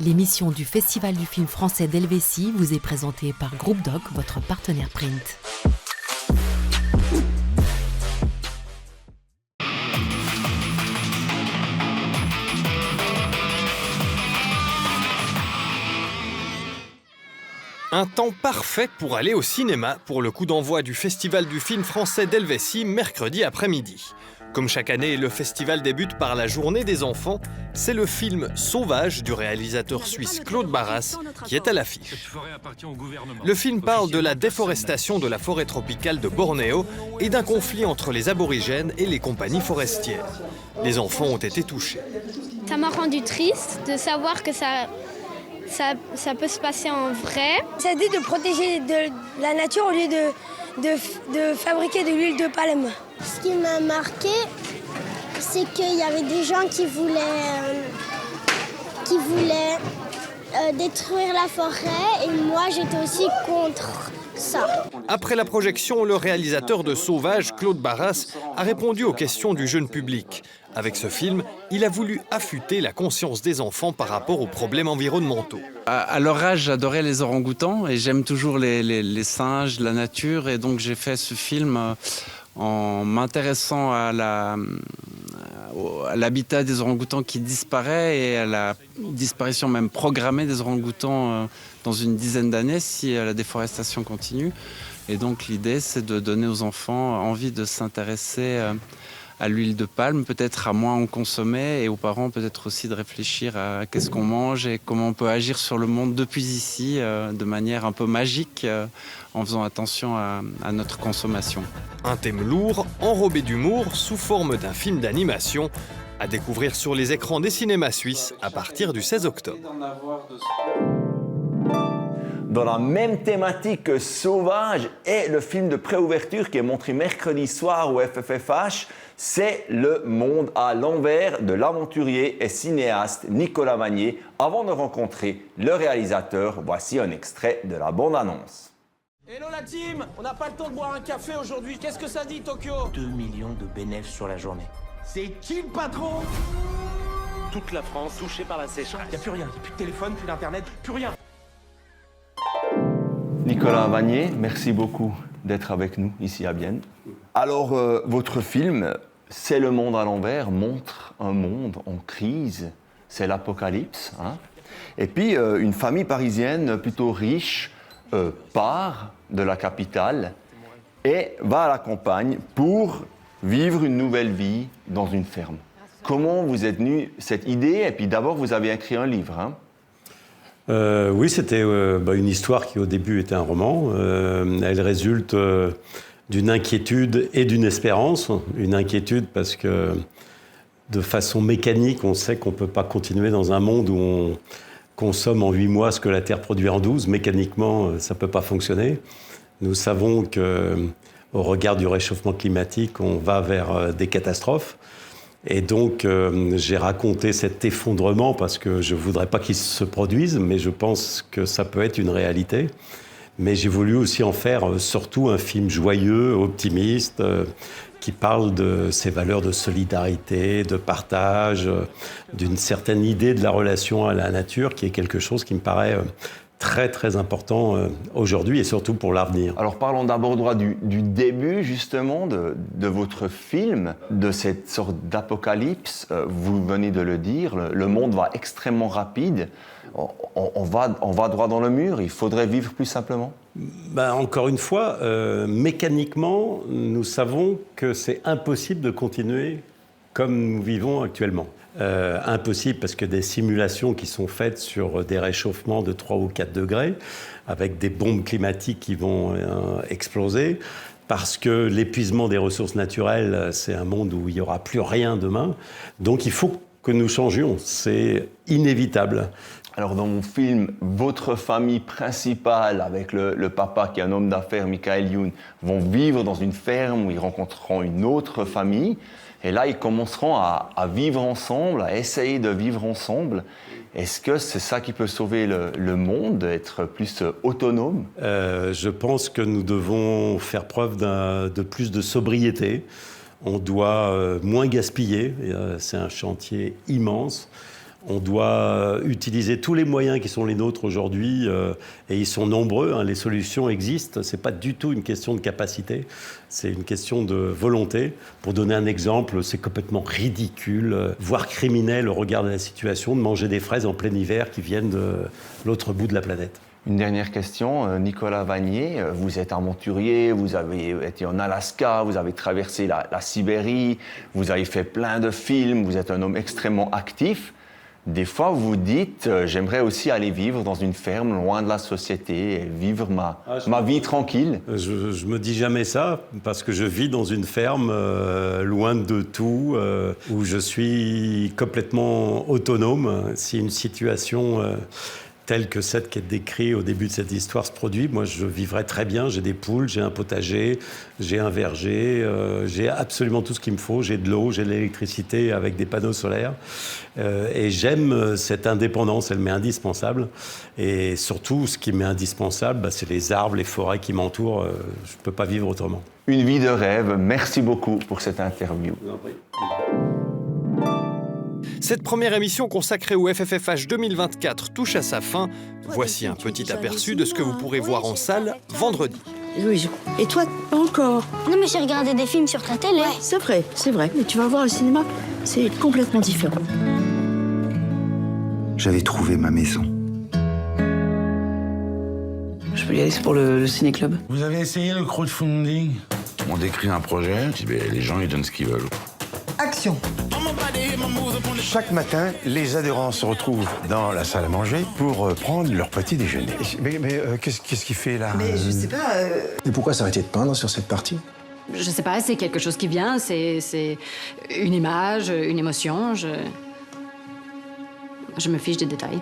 L'émission du Festival du film français d'Helvétie vous est présentée par Groupe Doc, votre partenaire print. Un temps parfait pour aller au cinéma pour le coup d'envoi du Festival du film français d'Helvétie mercredi après-midi. Comme chaque année, le festival débute par la Journée des enfants. C'est le film Sauvage du réalisateur suisse Claude Barras qui est à l'affiche. Le film parle de la déforestation de la forêt tropicale de Bornéo et d'un conflit entre les aborigènes et les compagnies forestières. Les enfants ont été touchés. Ça m'a rendu triste de savoir que ça peut se passer en vrai. Ça dit de protéger de la nature au lieu de fabriquer de l'huile de palme. Ce qui m'a marqué, c'est qu'il y avait des gens qui voulaient détruire la forêt et moi j'étais aussi contre ça. Après la projection, le réalisateur de Sauvage, Claude Barras, a répondu aux questions du jeune public. Avec ce film, il a voulu affûter la conscience des enfants par rapport aux problèmes environnementaux. À leur âge, j'adorais les orang-outans et j'aime toujours les singes, la nature. Et donc j'ai fait ce film en m'intéressant à l'habitat des orang-outans qui disparaît et à la disparition même programmée des orang-outans dans une dizaine d'années si la déforestation continue. Et donc l'idée, c'est de donner aux enfants envie de s'intéresser à l'huile de palme, peut-être à moins en consommer, et aux parents peut-être aussi de réfléchir à qu'est-ce qu'on mange et comment on peut agir sur le monde depuis ici de manière un peu magique en faisant attention à notre consommation. Un thème lourd, enrobé d'humour, sous forme d'un film d'animation, à découvrir sur les écrans des cinémas suisses à partir du 16 octobre. Dans la même thématique que Sauvage et le film de préouverture qui est montré mercredi soir au FFFH, c'est Le Monde à l'envers de l'aventurier et cinéaste Nicolas Vanier. Avant de rencontrer le réalisateur, voici un extrait de la bande-annonce. Hello la team, on n'a pas le temps de boire un café aujourd'hui, qu'est-ce que ça dit Tokyo? 2 millions de bénéfices sur la journée. C'est qui le patron? Toute la France touchée par la sécheresse. Y a plus rien, y a plus de téléphone, plus d'internet, plus rien. Nicolas Vanier, merci beaucoup d'être avec nous ici à Bienne. Alors, votre film, C'est le monde à l'envers, montre un monde en crise, c'est l'apocalypse. Hein. Et puis, une famille parisienne plutôt riche part de la capitale et va à la campagne pour vivre une nouvelle vie dans une ferme. Comment vous êtes venu cette idée? Et puis d'abord, vous avez écrit un livre, hein? Oui, c'était une histoire qui au début était un roman. Elle résulte d'une inquiétude et d'une espérance. Une inquiétude parce que de façon mécanique, on sait qu'on ne peut pas continuer dans un monde où on consomme en 8 mois ce que la Terre produit en 12. Mécaniquement, ça ne peut pas fonctionner. Nous savons qu'au regard du réchauffement climatique, on va vers des catastrophes. Et donc, j'ai raconté cet effondrement parce que je ne voudrais pas qu'il se produise, mais je pense que ça peut être une réalité. Mais j'ai voulu aussi en faire surtout un film joyeux, optimiste, qui parle de ces valeurs de solidarité, de partage, d'une certaine idée de la relation à la nature, qui est quelque chose qui me paraît très très important aujourd'hui et surtout pour l'avenir. Alors parlons d'abord droit du début justement de votre film, de cette sorte d'apocalypse. Vous venez de le dire, le monde va extrêmement rapide. On va droit dans le mur, il faudrait vivre plus simplement? Encore une fois, mécaniquement, nous savons que c'est impossible de continuer comme nous vivons actuellement. Impossible parce que des simulations qui sont faites sur des réchauffements de 3 ou 4 degrés, avec des bombes climatiques qui vont exploser, parce que l'épuisement des ressources naturelles, c'est un monde où il n'y aura plus rien demain. Donc il faut que nous changions, c'est inévitable. Alors dans mon film, votre famille principale, avec le papa qui est un homme d'affaires, Michael Youn, vont vivre dans une ferme où ils rencontreront une autre famille. Et là, ils commenceront à vivre ensemble, à essayer de vivre ensemble. Est-ce que c'est ça qui peut sauver le monde, être plus autonome? Je pense que nous devons faire preuve de plus de sobriété. On doit moins gaspiller. C'est un chantier immense. On doit utiliser tous les moyens qui sont les nôtres aujourd'hui, et ils sont nombreux, hein, les solutions existent. Ce n'est pas du tout une question de capacité, c'est une question de volonté. Pour donner un exemple, c'est complètement ridicule, voire criminel au regard de la situation, de manger des fraises en plein hiver qui viennent de l'autre bout de la planète. Une dernière question, Nicolas Vanier, vous êtes aventurier, vous avez été en Alaska, vous avez traversé la Sibérie, vous avez fait plein de films, vous êtes un homme extrêmement actif. Des fois, vous dites, j'aimerais aussi aller vivre dans une ferme, loin de la société, et vivre ma vie tranquille. Je me dis jamais ça, parce que je vis dans une ferme, loin de tout, où je suis complètement autonome. Si une situation telle que celle qui est décrite au début de cette histoire se produit, moi je vivrais très bien. J'ai des poules, j'ai un potager, j'ai un verger, j'ai absolument tout ce qu'il me faut. J'ai de l'eau, j'ai de l'électricité avec des panneaux solaires. Et j'aime cette indépendance, elle m'est indispensable. Et surtout, ce qui m'est indispensable, c'est les arbres, les forêts qui m'entourent. Je ne peux pas vivre autrement. Une vie de rêve. Merci beaucoup pour cette interview. Je vous en prie. Cette première émission consacrée au FFFH 2024 touche à sa fin. Voici un petit aperçu de ce que vous pourrez voir en salle vendredi. Oui, et toi, pas encore. Non, mais j'ai regardé des films sur ta télé. Ouais, c'est vrai. Mais tu vas voir, le cinéma, c'est complètement différent. J'avais trouvé ma maison. Je peux y aller, c'est pour le ciné-club. Vous avez essayé le crowdfunding? On décrit un projet, les gens ils donnent ce qu'ils veulent. Action! Chaque matin, les adhérents se retrouvent dans la salle à manger pour prendre leur petit déjeuner. Mais qu'est-ce qu'il fait là? Mais je sais pas... Et pourquoi s'arrêter de peindre sur cette partie? Je sais pas, c'est quelque chose qui vient, c'est une image, une émotion, je me fiche des détails.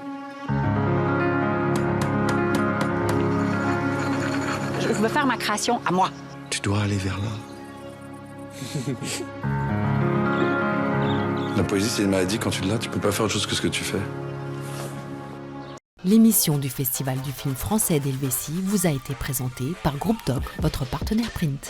Je veux faire ma création à moi. Tu dois aller vers là. La poésie, c'est une maladie. Quand tu l'as, tu peux pas faire autre chose que ce que tu fais. L'émission du Festival du film français d'Helvétie vous a été présentée par Groupe Doc, votre partenaire print.